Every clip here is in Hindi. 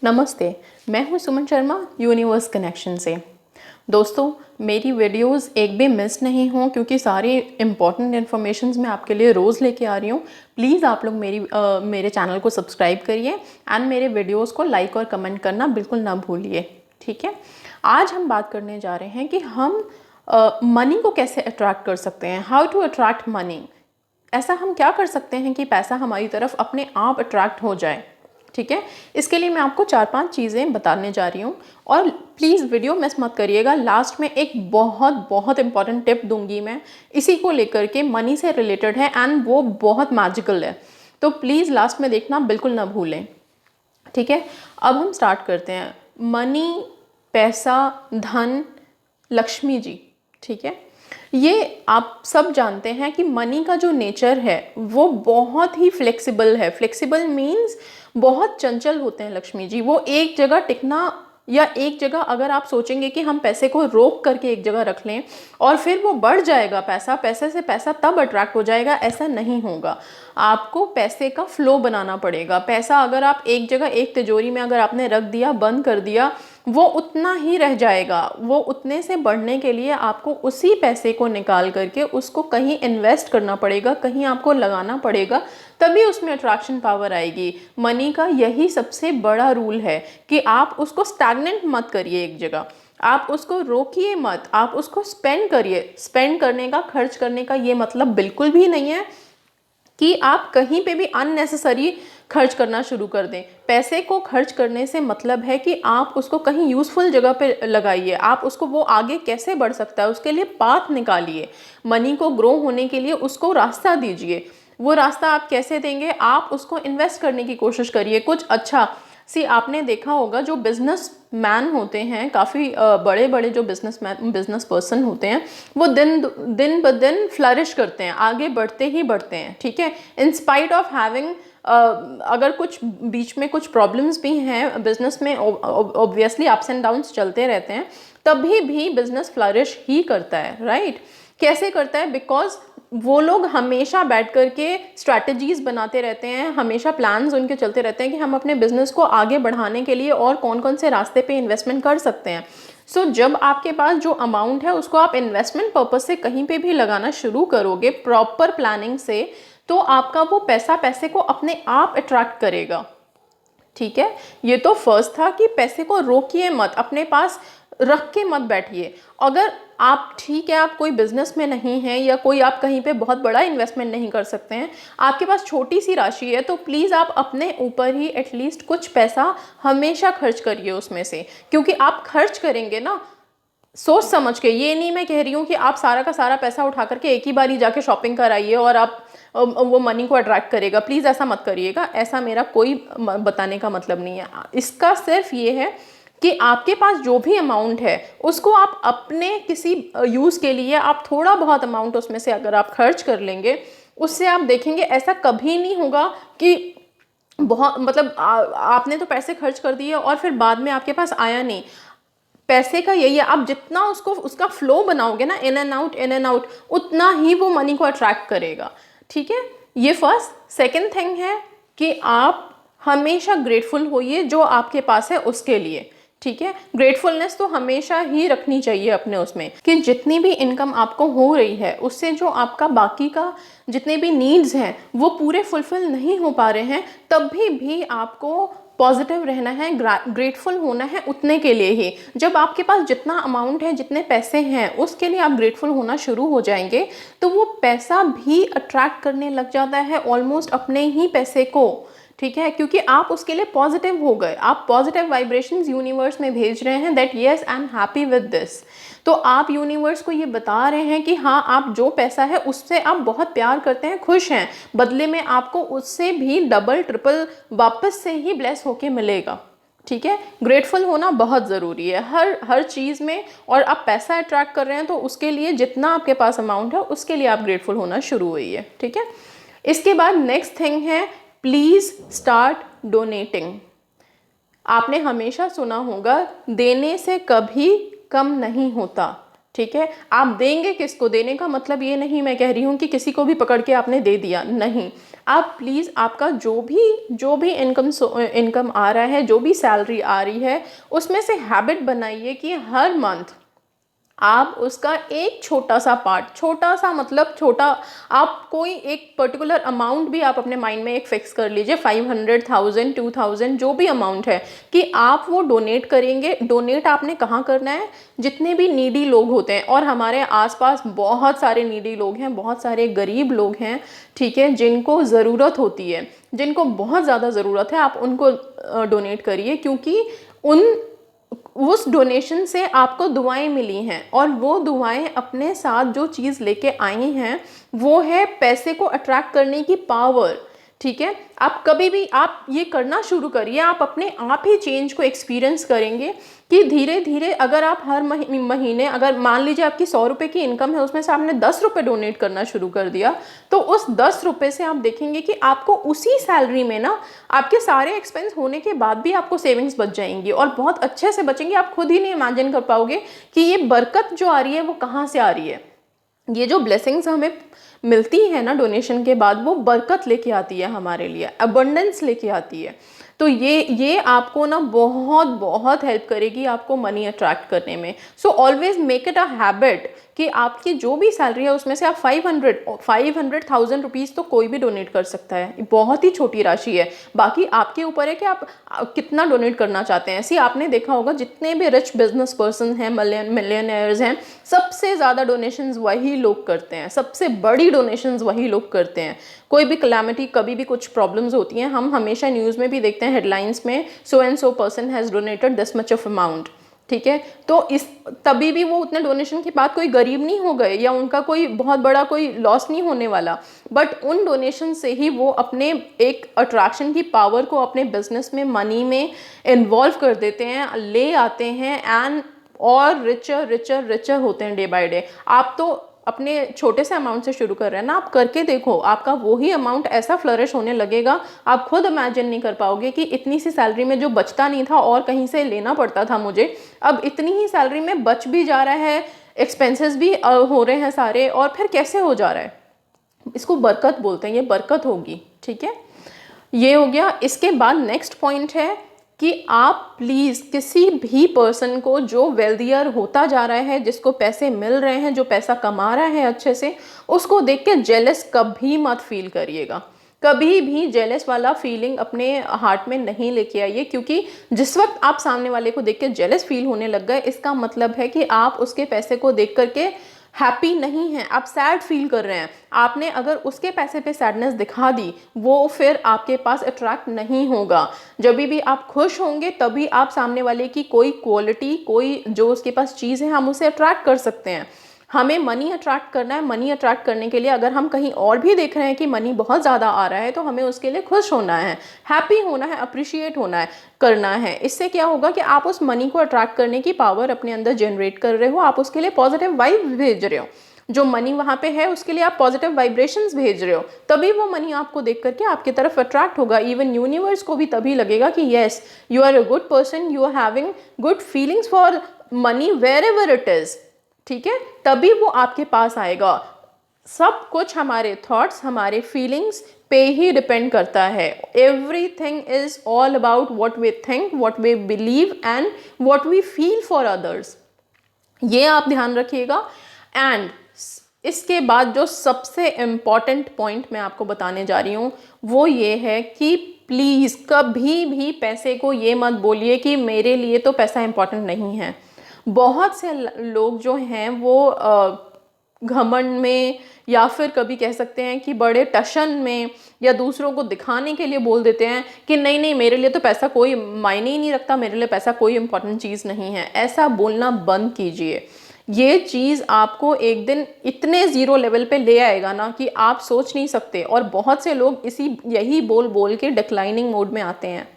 नमस्ते, मैं हूं सुमन शर्मा यूनिवर्स कनेक्शन से। दोस्तों, मेरी वीडियोस एक भी मिस नहीं हो क्योंकि सारी इम्पॉर्टेंट इन्फॉर्मेशंस मैं आपके लिए रोज़ लेके आ रही हूँ। प्लीज़ आप लोग मेरे चैनल को सब्सक्राइब करिए एंड मेरे वीडियोस को लाइक और कमेंट करना बिल्कुल ना भूलिए। ठीक है, आज हम बात करने जा रहे हैं कि हम मनी को कैसे अट्रैक्ट कर सकते हैं। How to attract money. ऐसा हम क्या कर सकते हैं कि पैसा हमारी तरफ अपने आप अट्रैक्ट हो जाए। ठीक है, इसके लिए मैं आपको 4-5 चीज़ें बताने जा रही हूँ और प्लीज़ वीडियो मिस मत करिएगा। लास्ट में एक बहुत इंपॉर्टेंट टिप दूंगी मैं, इसी को लेकर के, मनी से रिलेटेड है एंड वो बहुत मैजिकल है, तो प्लीज़ लास्ट में देखना बिल्कुल ना भूलें। ठीक है, अब हम स्टार्ट करते हैं। मनी, पैसा, धन, लक्ष्मी जी। ठीक है, ये आप सब जानते हैं कि मनी का जो नेचर है वो बहुत ही फ्लेक्सिबल है। फ्लेक्सिबल मीन्स बहुत चंचल होते हैं लक्ष्मी जी। वो एक जगह टिकना, या एक जगह अगर आप सोचेंगे कि हम पैसे को रोक करके एक जगह रख लें और फिर वो बढ़ जाएगा, पैसे से पैसा तब अट्रैक्ट हो जाएगा, ऐसा नहीं होगा। आपको पैसे का फ्लो बनाना पड़ेगा। पैसा अगर आप एक जगह, एक तिजोरी में अगर आपने रख दिया, बंद कर दिया, वो उतना ही रह जाएगा। वो उतने से बढ़ने के लिए आपको उसी पैसे को निकाल करके उसको कहीं इन्वेस्ट करना पड़ेगा, कहीं आपको लगाना पड़ेगा, तभी उसमें अट्रैक्शन पावर आएगी। मनी का यही सबसे बड़ा रूल है कि आप उसको स्टैग्नेंट मत करिए एक जगह, आप उसको रोकिए मत, आप उसको स्पेंड करिए। स्पेंड करने का, खर्च करने का ये मतलब बिल्कुल भी नहीं है कि आप कहीं पे भी अननेसेसरी खर्च करना शुरू कर दें। पैसे को खर्च करने से मतलब है कि आप उसको कहीं यूज़फुल जगह पे लगाइए। आप उसको, वो आगे कैसे बढ़ सकता है उसके लिए पाथ निकालिए। मनी को ग्रो होने के लिए उसको रास्ता दीजिए। वो रास्ता आप कैसे देंगे? आप उसको इन्वेस्ट करने की कोशिश करिए कुछ अच्छा। आपने देखा होगा जो बिजनेस मैन होते हैं, काफ़ी बड़े बड़े जो बिजनेस पर्सन होते हैं, वो दिन ब दिन फ्लरिश करते हैं, आगे बढ़ते ही बढ़ते हैं। ठीक है, इन स्पाइट ऑफ हैविंग, अगर कुछ बीच में कुछ प्रॉब्लम्स भी हैं बिजनेस में, ऑब्वियसली अप्स एंड डाउन्स चलते रहते हैं, तभी भी बिजनेस फ्लरिश ही करता है। राइट? कैसे करता है? बिकॉज वो लोग हमेशा बैठ करके स्ट्रैटेजीज बनाते रहते हैं, हमेशा प्लान्स उनके चलते रहते हैं कि हम अपने बिजनेस को आगे बढ़ाने के लिए और कौन कौन से रास्ते पे इन्वेस्टमेंट कर सकते हैं। जब आपके पास जो अमाउंट है उसको आप इन्वेस्टमेंट पर्पज से कहीं पे भी लगाना शुरू करोगे प्रॉपर प्लानिंग से, तो आपका वो पैसे को अपने आप अट्रैक्ट करेगा। ठीक है, ये तो फर्स्ट था कि पैसे को रोकिए मत, अपने पास रख के मत बैठिए। अगर आप, ठीक है, आप कोई बिजनेस में नहीं हैं या कोई आप कहीं पे बहुत बड़ा इन्वेस्टमेंट नहीं कर सकते हैं, आपके पास छोटी सी राशि है, तो प्लीज़ आप अपने ऊपर ही एटलीस्ट कुछ पैसा हमेशा खर्च करिए उसमें से। क्योंकि आप खर्च करेंगे ना सोच समझ के, ये नहीं मैं कह रही हूँ कि आप सारा का सारा पैसा उठा करके एक ही बारी जाके शॉपिंग कराइए और आप वो मनी को अट्रैक्ट करेगा। प्लीज़ ऐसा मत करिएगा, ऐसा मेरा कोई बताने का मतलब नहीं है। इसका सिर्फ ये है कि आपके पास जो भी अमाउंट है उसको आप अपने किसी यूज़ के लिए, आप थोड़ा बहुत अमाउंट उसमें से अगर आप खर्च कर लेंगे, उससे आप देखेंगे ऐसा कभी नहीं होगा कि बहुत, मतलब आपने तो पैसे खर्च कर दिए और फिर बाद में आपके पास आया नहीं। पैसे का यही है, आप जितना उसको, उसका फ्लो बनाओगे ना, इन एंड आउट, उतना ही वो मनी को अट्रैक्ट करेगा। ठीक है, ये फर्स्ट। सेकंड थिंग है कि आप हमेशा ग्रेटफुल होइए जो आपके पास है उसके लिए। ठीक है, ग्रेटफुलनेस तो हमेशा ही रखनी चाहिए अपने उसमें, कि जितनी भी इनकम आपको हो रही है उससे जो आपका बाकी का जितने भी नीड्स हैं वो पूरे फुलफिल नहीं हो पा रहे हैं, तभी भी आपको पॉजिटिव रहना है, ग्रेटफुल होना है उतने के लिए ही। जब आपके पास जितना अमाउंट है, जितने पैसे हैं, उसके लिए आप ग्रेटफुल होना शुरू हो जाएंगे, तो वो पैसा भी अट्रैक्ट करने लग जाता है ऑलमोस्ट अपने ही पैसे को। ठीक है, क्योंकि आप उसके लिए पॉजिटिव हो गए, आप पॉजिटिव वाइब्रेशंस यूनिवर्स में भेज रहे हैं that yes I am happy with this. तो आप यूनिवर्स को ये बता रहे हैं कि हाँ, आप जो पैसा है उससे आप बहुत प्यार करते हैं, खुश हैं, बदले में आपको उससे भी डबल ट्रिपल वापस से ही ब्लेस होके मिलेगा। ठीक है, ग्रेटफुल होना बहुत ज़रूरी है हर चीज़ में। और आप पैसा अट्रैक्ट कर रहे हैं तो उसके लिए जितना आपके पास अमाउंट है उसके लिए आप ग्रेटफुल होना शुरू होइए। ठीक है, इसके बाद नेक्स्ट थिंग है, प्लीज़ स्टार्ट डोनेटिंग। आपने हमेशा सुना होगा, देने से कभी कम नहीं होता। ठीक है, आप देंगे किसको? देने का मतलब ये नहीं मैं कह रही हूँ कि किसी को भी पकड़ के आपने दे दिया, नहीं। आप प्लीज़ आपका जो भी इनकम आ रहा है, जो भी सैलरी आ रही है, उसमें से हैबिट बनाइए कि हर मंथ आप उसका एक छोटा सा पार्ट, छोटा सा मतलब छोटा, आप कोई एक पर्टिकुलर अमाउंट भी आप अपने माइंड में एक फिक्स कर लीजिए, 500,000 2000 जो भी अमाउंट है, कि आप वो डोनेट करेंगे। डोनेट आपने कहाँ करना है? जितने भी नीडी लोग होते हैं, और हमारे आसपास बहुत सारे नीडी लोग हैं, बहुत सारे गरीब लोग हैं, ठीक है, जिनको ज़रूरत होती है, जिनको बहुत ज़्यादा ज़रूरत है, आप उनको डोनेट करिए, क्योंकि उस डोनेशन से आपको दुआएं मिली हैं, और वो दुआएं अपने साथ जो चीज़ लेके आई हैं वो है पैसे को अट्रैक्ट करने की पावर। ठीक है, आप कभी भी आप ये करना शुरू करिए, आप अपने आप ही चेंज को एक्सपीरियंस करेंगे कि धीरे धीरे अगर आप हर महीने, अगर मान लीजिए आपकी 100 रुपये की इनकम है, उसमें से आपने 10 रुपये डोनेट करना शुरू कर दिया, तो उस 10 रुपये से आप देखेंगे कि आपको उसी सैलरी में ना आपके सारे एक्सपेंस होने के बाद भी आपको सेविंग्स बच जाएंगी, और बहुत अच्छे से बचेंगी। आप खुद ही नहीं इमेजिन कर पाओगे कि ये बरकत जो आ रही है वो कहाँ से आ रही है। ये जो ब्लेसिंग्स हमें मिलती है ना डोनेशन के बाद, वो बरकत लेके आती है हमारे लिए, अबंडेंस लेके आती है। तो ये आपको ना बहुत बहुत हेल्प करेगी आपको मनी अट्रैक्ट करने में। So always make it a habit कि आपकी जो भी सैलरी है उसमें से आप 500,000 रुपीज़ तो कोई भी डोनेट कर सकता है, बहुत ही छोटी राशि है। बाकी आपके ऊपर है कि आप कितना डोनेट करना चाहते हैं। ऐसे आपने देखा होगा जितने भी रिच बिजनेस पर्सन हैं, मिलियनर्स हैं, सबसे ज़्यादा डोनेशंस वही लोग करते हैं, सबसे बड़ी डोनेशंस वही लोग करते हैं। कोई भी क्लैमिटी, कभी भी कुछ प्रॉब्लम्स होती हैं, हम हमेशा न्यूज़ में भी देखते हैं हेडलाइंस में, so and so person has donated this much of amount. ठीक है, तो इस तभी भी वो उतने डोनेशन के बाद कोई गरीब नहीं हो गए, या उनका कोई बहुत बड़ा कोई लॉस नहीं होने वाला, बट उन डोनेशन से ही वो अपने एक अट्रैक्शन की पावर को अपने बिजनेस में, मनी में इन्वॉल्व कर देते हैं, ले आते हैं, एंड और रिचर रिचर रिचर होते हैं डे बाय डे। आप तो अपने छोटे से अमाउंट से शुरू कर रहे हैं ना, आप करके देखो, आपका वही अमाउंट ऐसा फ्लरिश होने लगेगा, आप खुद इमेजिन नहीं कर पाओगे कि इतनी सी सैलरी में जो बचता नहीं था और कहीं से लेना पड़ता था मुझे, अब इतनी ही सैलरी में बच भी जा रहा है, एक्सपेंसेस भी हो रहे हैं सारे, और फिर कैसे हो जा रहा है। इसको बरकत बोलते हैं, ये बरकत होगी। ठीक है, ये हो गया। इसके बाद नेक्स्ट पॉइंट है कि आप प्लीज़ किसी भी पर्सन को जो वेल्दियर होता जा रहा है, जिसको पैसे मिल रहे हैं, जो पैसा कमा रहा है अच्छे से, उसको देख के जेलस कभी मत फील करिएगा। कभी भी जेलस वाला फीलिंग अपने हार्ट में नहीं लेके आइए, क्योंकि जिस वक्त आप सामने वाले को देख के जेलस फील होने लग गए, इसका मतलब है कि आप उसके पैसे को देख करके हैप्पी नहीं हैं, आप सैड फील कर रहे हैं। आपने अगर उसके पैसे पे सैडनेस दिखा दी, वो फिर आपके पास अट्रैक्ट नहीं होगा। जब भी आप खुश होंगे तभी आप सामने वाले की कोई क्वालिटी, कोई जो उसके पास चीज़ है, हम उसे अट्रैक्ट कर सकते हैं। हमें मनी अट्रैक्ट करना है, मनी अट्रैक्ट करने के लिए अगर हम कहीं और भी देख रहे हैं कि मनी बहुत ज़्यादा आ रहा है, तो हमें उसके लिए खुश होना है, हैप्पी होना है, अप्रिशिएट होना है, करना है। इससे क्या होगा कि आप उस मनी को अट्रैक्ट करने की पावर अपने अंदर जनरेट कर रहे हो, आप उसके लिए पॉजिटिव वाइब भेज रहे हो, जो मनी वहाँ पे है उसके लिए आप पॉजिटिव वाइब्रेशंस भेज रहे हो, तभी वो मनी आपको देख करके आपकी तरफ अट्रैक्ट होगा। इवन यूनिवर्स को भी तभी लगेगा कि yes, you are a good person, you are having good feelings for money wherever it is. ठीक है, तभी वो आपके पास आएगा। सब कुछ हमारे थॉट्स, हमारे फीलिंग्स पे ही डिपेंड करता है। Everything is all about what we think, what we believe and what we feel for others. ये आप ध्यान रखिएगा। एंड इसके बाद जो सबसे इम्पॉर्टेंट पॉइंट मैं आपको बताने जा रही हूँ वो ये है कि प्लीज़ कभी भी पैसे को ये मत बोलिए कि मेरे लिए तो पैसा इम्पॉर्टेंट नहीं है। बहुत से लोग जो हैं वो घमंड में, या फिर कभी कह सकते हैं कि बड़े टशन में, या दूसरों को दिखाने के लिए बोल देते हैं कि नहीं नहीं मेरे लिए तो पैसा कोई मायने ही नहीं रखता, मेरे लिए पैसा कोई इम्पोर्टेंट चीज़ नहीं है। ऐसा बोलना बंद कीजिए। ये चीज़ आपको एक दिन इतने ज़ीरो लेवल पे ले आएगा ना कि आप सोच नहीं सकते। और बहुत से लोग यही बोल बोल के डिक्लाइनिंग मोड में आते हैं।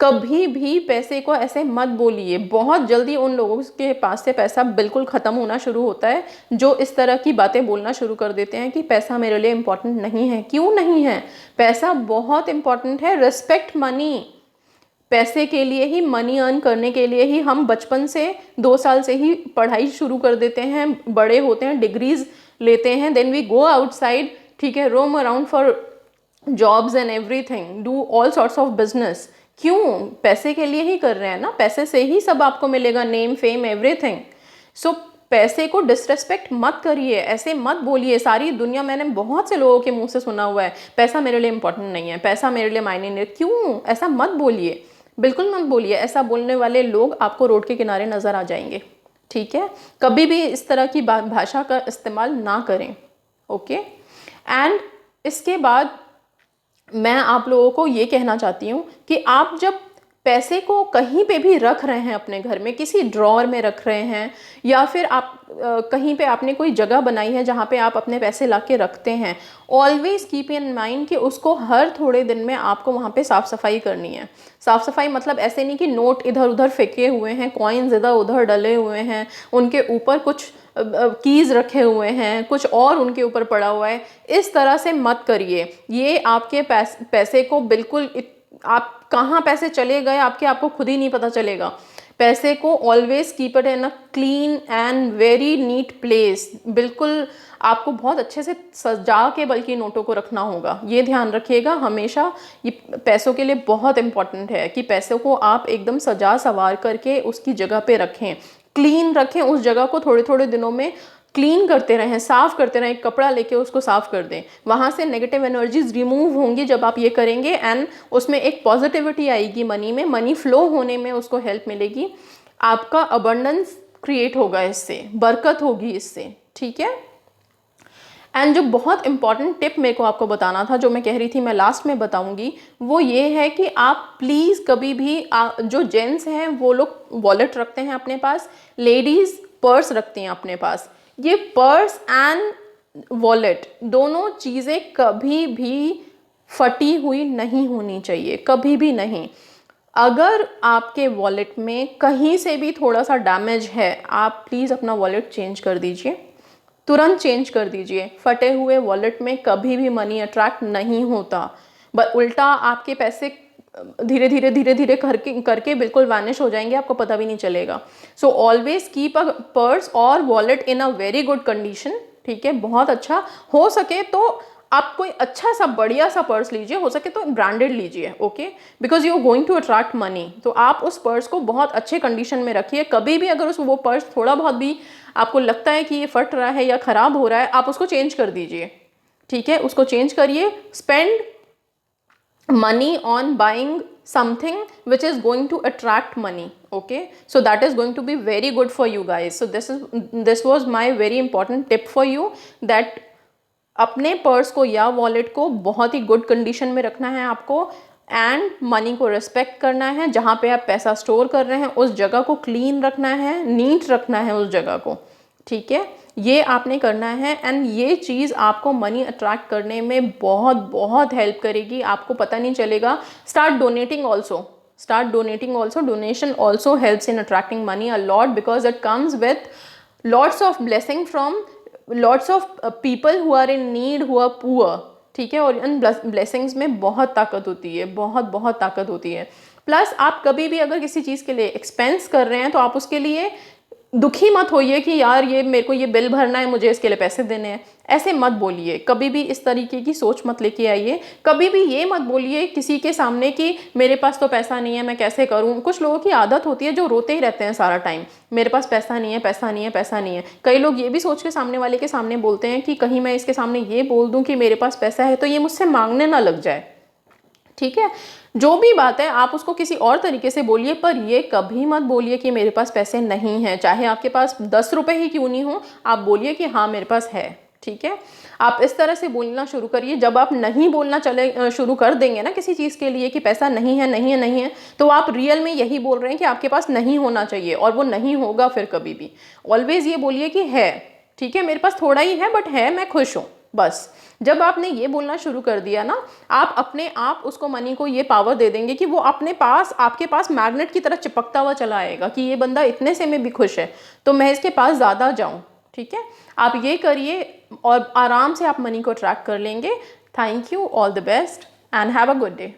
कभी भी पैसे को ऐसे मत बोलिए। बहुत जल्दी उन लोगों के पास से पैसा बिल्कुल ख़त्म होना शुरू होता है जो इस तरह की बातें बोलना शुरू कर देते हैं कि पैसा मेरे लिए इम्पोर्टेंट नहीं है। क्यों नहीं है? पैसा बहुत इम्पोर्टेंट है। Respect money. पैसे के लिए ही, मनी अर्न करने के लिए ही हम बचपन से 2 साल से ही पढ़ाई शुरू कर देते हैं, बड़े होते हैं, डिग्रीज लेते हैं, देन वी गो आउटसाइड, ठीक है, roam around for jobs and everything, do all sorts of business. क्यों? पैसे के लिए ही कर रहे हैं ना, पैसे से ही सब आपको मिलेगा, नेम फेम एवरीथिंग। सो पैसे को डिसरेस्पेक्ट मत करिए, ऐसे मत बोलिए। सारी दुनिया, मैंने बहुत से लोगों के मुंह से सुना हुआ है, पैसा मेरे लिए इंपॉर्टेंट नहीं है, पैसा मेरे लिए मायने नहीं। क्यों? ऐसा मत बोलिए, बिल्कुल मत बोलिए। ऐसा बोलने वाले लोग आपको रोड के किनारे नजर आ जाएंगे, ठीक है? कभी भी इस तरह की भाषा का इस्तेमाल ना करें, ओके? एंड इसके बाद मैं आप लोगों को ये कहना चाहती हूँ कि आप जब पैसे को कहीं पे भी रख रहे हैं, अपने घर में किसी ड्रॉअर में रख रहे हैं, या फिर आप कहीं पे आपने कोई जगह बनाई है जहाँ पे आप अपने पैसे ला के रखते हैं, ऑलवेज कीप इन माइंड कि उसको हर थोड़े दिन में आपको वहाँ पे साफ़ सफाई करनी है। साफ़ सफाई मतलब ऐसे नहीं कि नोट इधर उधर फेंके हुए हैं, कॉइन्स इधर उधर डले हुए हैं, उनके ऊपर कुछ कीज़ रखे हुए हैं, कुछ और उनके ऊपर पड़ा हुआ है। इस तरह से मत करिए। ये आपके पैसे को बिल्कुल, आप कहाँ पैसे चले गए आपको खुद ही नहीं पता चलेगा। पैसे को always keep it in a clean and very neat place. बिल्कुल आपको बहुत अच्छे से सजा के बल्कि नोटों को रखना होगा, ये ध्यान रखिएगा हमेशा। ये पैसों के लिए बहुत इंपॉर्टेंट है कि पैसों को आप एकदम सजा सवार करके उसकी जगह पे रखें, क्लीन रखें उस जगह को। थोड़े थोड़े दिनों में क्लीन करते रहें, साफ़ करते रहें, कपड़ा लेके उसको साफ़ कर दें, वहाँ से नेगेटिव एनर्जीज रिमूव होंगी जब आप ये करेंगे। एंड उसमें एक पॉजिटिविटी आएगी, मनी में, मनी फ्लो होने में उसको हेल्प मिलेगी, आपका अबंडेंस क्रिएट होगा, इससे बरकत होगी इससे, ठीक है? एंड जो बहुत इंपॉर्टेंट टिप मेरे को आपको बताना था, जो मैं कह रही थी मैं लास्ट में बताऊंगी, वो ये है कि आप प्लीज़ कभी भी जो जेंट्स हैं वो लोग वॉलेट रखते हैं अपने पास, लेडीज़ पर्स रखती हैं अपने पास। ये पर्स एंड वॉलेट दोनों चीज़ें कभी भी फटी हुई नहीं होनी चाहिए, कभी भी नहीं। अगर आपके वॉलेट में कहीं से भी थोड़ा सा डैमेज है, आप प्लीज़ अपना वॉलेट चेंज कर दीजिए, तुरंत चेंज कर दीजिए। फटे हुए वॉलेट में कभी भी मनी अट्रैक्ट नहीं होता, बस उल्टा आपके पैसे धीरे धीरे धीरे धीरे करके बिल्कुल वैनिश हो जाएंगे, आपको पता भी नहीं चलेगा। So always keep a purse और wallet in a very good condition, ठीक है? बहुत अच्छा हो सके तो आप कोई अच्छा सा बढ़िया सा पर्स लीजिए, हो सके तो ब्रांडेड लीजिए, okay? Because you are going to attract money. तो आप उस पर्स को बहुत अच्छे कंडीशन में रखिए। कभी भी अगर वो पर्स थोड़ा बहुत भी आपको लगता है कि ये फट रहा है या ख़राब हो रहा है, आप उसको चेंज कर दीजिए, ठीक है? उसको चेंज करिए। Spend money on buying something which is going to attract money, okay? So that is going to be very good for you guys. So this was my very important tip for you, that अपने पर्स को या वॉलेट को बहुत ही गुड कंडीशन में रखना है आपको, एंड मनी को रिस्पेक्ट करना है। जहाँ पे आप पैसा स्टोर कर रहे हैं उस जगह को क्लीन रखना है, नीट रखना है उस जगह को, ठीक है? ये आपने करना है। एंड ये चीज़ आपको मनी अट्रैक्ट करने में बहुत बहुत हेल्प करेगी, आपको पता नहीं चलेगा। Start donating also, donation also helps in attracting money a lot, because it comes with lots of blessing from lots of people who are in need, who are poor, ठीक है? और इन ब्लेसिंग्स में बहुत ताकत होती है, बहुत बहुत ताकत होती है। प्लस आप कभी भी अगर किसी चीज़ के लिए एक्सपेंस कर रहे हैं तो आप उसके लिए दुखी मत होइए कि यार ये मेरे को ये बिल भरना है, मुझे इसके लिए पैसे देने हैं। ऐसे मत बोलिए, कभी भी इस तरीके की सोच मत लेके आइए। कभी भी ये मत बोलिए किसी के सामने कि मेरे पास तो पैसा नहीं है, मैं कैसे करूं। कुछ लोगों की आदत होती है जो रोते ही रहते हैं सारा टाइम, मेरे पास पैसा नहीं है, पैसा नहीं है, पैसा नहीं है। कई लोग ये भी सोच के सामने वाले के सामने बोलते हैं कि कहीं मैं इसके सामने ये बोल दूं कि मेरे पास पैसा है तो ये मुझसे मांगने ना लग जाए, ठीक है? जो भी बात है आप उसको किसी और तरीके से बोलिए, पर ये कभी मत बोलिए कि मेरे पास पैसे नहीं हैं। चाहे आपके पास 10 रुपए ही क्यों नहीं हो, आप बोलिए कि हाँ मेरे पास है, ठीक है? आप इस तरह से बोलना शुरू करिए। जब आप नहीं बोलना शुरू कर देंगे ना किसी चीज़ के लिए कि पैसा नहीं है, नहीं है, नहीं है, तो आप रियल में यही बोल रहे हैं कि आपके पास नहीं होना चाहिए, और वो नहीं होगा फिर कभी भी। ऑलवेज ये बोलिए कि है, ठीक है? मेरे पास थोड़ा ही है बट है, मैं खुश हूँ, बस। जब आपने ये बोलना शुरू कर दिया ना, आप अपने आप उसको, मनी को ये पावर दे देंगे कि वो अपने पास, आपके पास मैग्नेट की तरह चिपकता हुआ चला आएगा कि ये बंदा इतने से में भी खुश है तो मैं इसके पास ज़्यादा जाऊं, ठीक है? आप ये करिए और आराम से आप मनी को ट्रैक कर लेंगे। Thank you, all the best and have a good day.